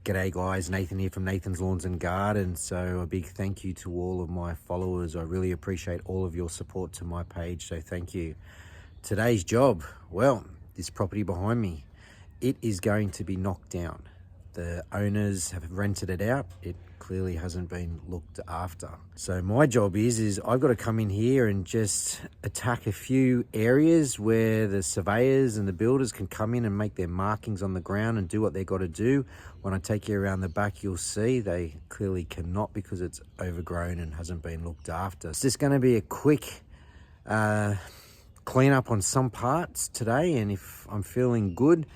G'day guys, Nathan here from Nathan's Lawns and Gardens. So a big thank you to all of my followers. I really appreciate all of your support to my page, so thank you. Today's job, well, this property behind me, it is going to be knocked down. The owners have rented it out. It clearly hasn't been looked after. So my job is I've got to come in here and just attack a few areas where the surveyors and the builders can come in and make their markings on the ground and do what they've got to do. When I take you around the back, you'll see they clearly cannot because it's overgrown and hasn't been looked after. It's just going to be a quick clean up on some parts today, and if I'm feeling good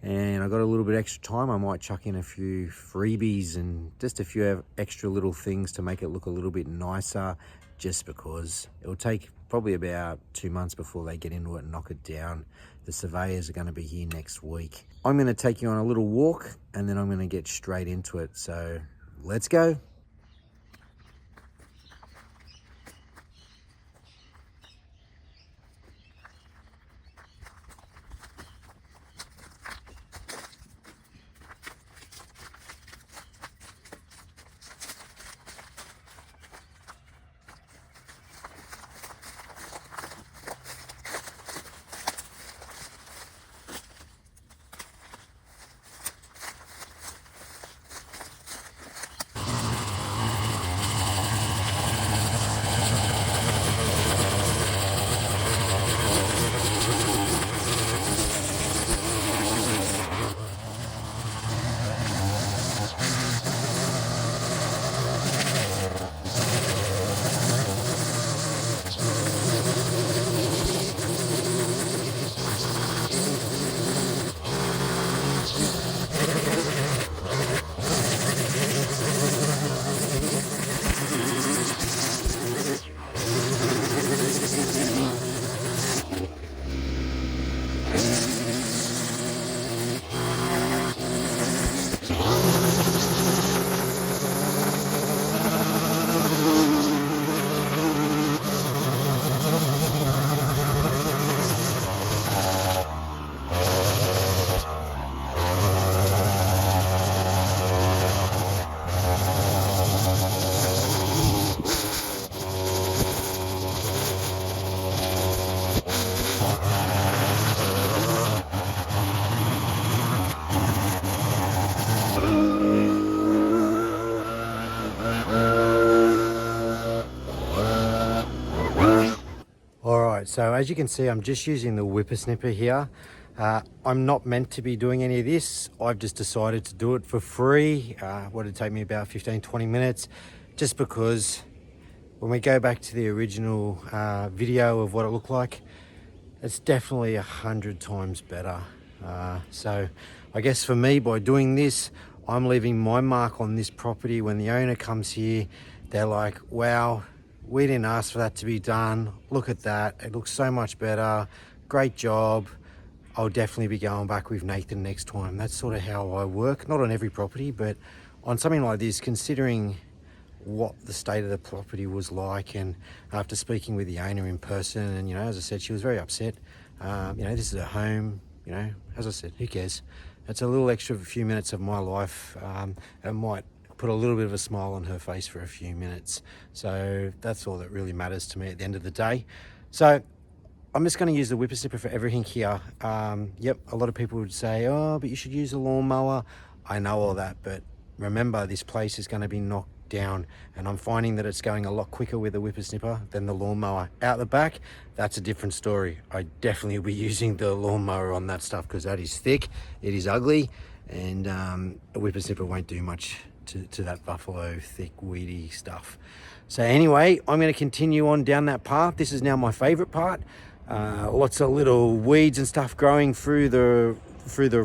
and I got a little bit extra time, I might chuck in a few freebies and just a few extra little things to make it look a little bit nicer, just because it will take probably about 2 months before they get into it and knock it down. The surveyors are going to be here next week. I'm going to take you on a little walk and then I'm going to get straight into it. So let's go. So as you can see, I'm just using the whippersnipper here. I'm not meant to be doing any of this. I've just decided to do it for free. What would take me about 15-20 minutes, just because when we go back to the original video of what it looked like, it's definitely 100 times better. So I guess for me, by doing this, I'm leaving my mark on this property. When the owner comes here, they're like, wow, we didn't ask for that to be done. Look at that. It looks so much better. Great job. I'll definitely be going back with Nathan next time. That's sort of how I work. Not on every property, but on something like this, considering what the state of the property was like, and after speaking with the owner in person, and, you know, as I said, she was very upset. You know, this is a home, you know, as I said, who cares? It's a little extra few minutes of my life. It might put a little bit of a smile on her face for a few minutes. So that's all that really matters to me at the end of the day. So I'm just going to use the whippersnipper for everything here. Yep, a lot of people would say, oh, but you should use a lawnmower. I know all that, but remember, this place is going to be knocked down, and I'm finding that it's going a lot quicker with the whippersnipper than the lawnmower. Out the back, that's a different story. I definitely will be using the lawnmower on that stuff because that is thick, it is ugly, and a whippersnipper won't do much to that buffalo thick weedy stuff. So anyway, I'm going to continue on down that path. This is now my favorite part. Lots of little weeds and stuff growing through the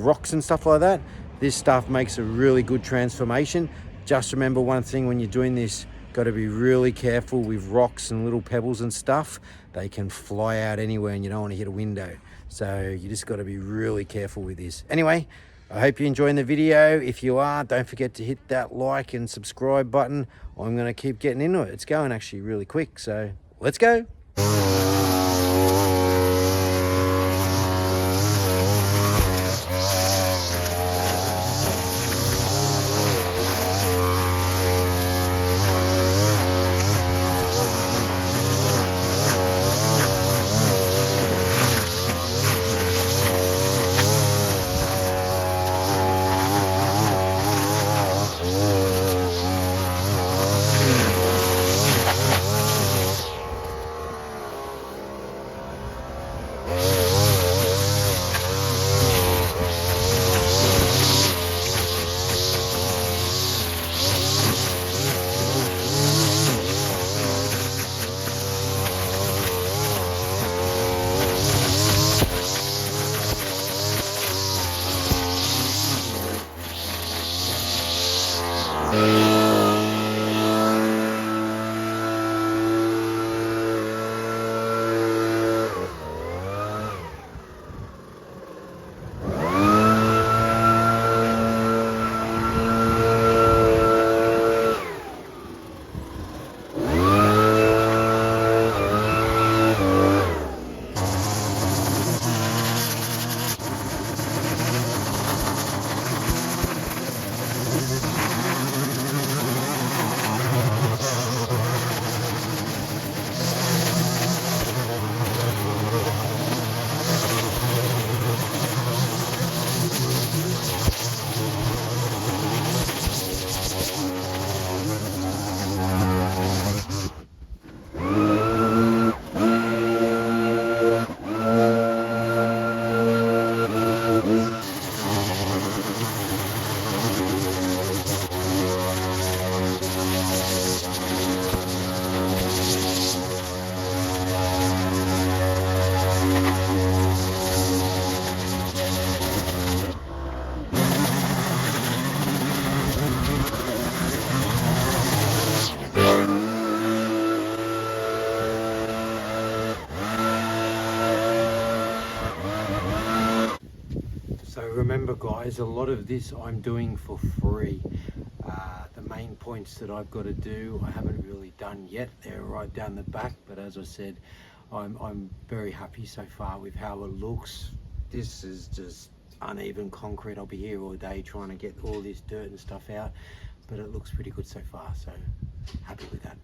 rocks and stuff like that. This stuff makes a really good transformation. Just remember one thing when you're doing this, got to be really careful with rocks and little pebbles and stuff. They can fly out anywhere and you don't want to hit a window. So you just got to be really careful with this. Anyway, I hope you're enjoying the video. If you are, don't forget to hit that like and subscribe button. I'm going to keep getting into it. It's going actually really quick, so let's go. So remember guys, a lot of this I'm doing for free. The main points that I've got to do I haven't really done yet. They're right down the back, but as I said, I'm very happy so far with how it looks. This is just uneven concrete. I'll be here all day trying to get all this dirt and stuff out, but it looks pretty good so far, so happy with that.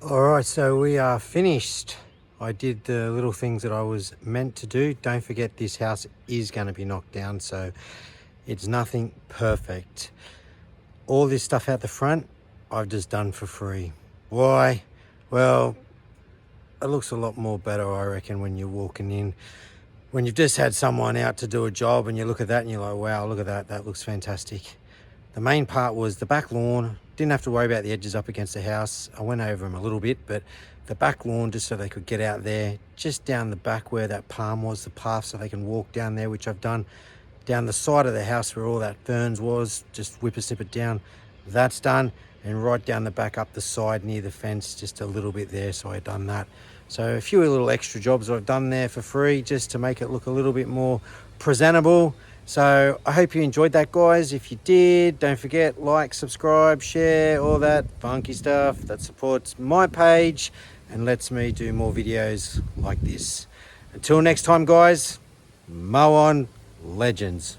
Alright, so we are finished. I did the little things that I was meant to do. Don't forget, this house is going to be knocked down, so it's nothing perfect. All this stuff out the front, I've just done for free. Why? Well, it looks a lot more better, I reckon, when you're walking in. when you've just had someone out to do a job and you look at that and you're like, wow, look at that, that looks fantastic. The main part was the back lawn. Didn't have to worry about the edges up against the house. I went over them a little bit, but the back lawn, just so they could get out there, just down the back where that palm was, the path, so they can walk down there, which I've done. Down the side of the house where all that ferns was, just whippersnip it down. That's done. And right down the back up the side near the fence, just a little bit there, so I've done that. So a few little extra jobs I've done there for free just to make it look a little bit more presentable. So I hope you enjoyed that, guys. If you did, don't forget, like, subscribe, share, all that funky stuff that supports my page and lets me do more videos like this. Until next time, guys, mow on, legends.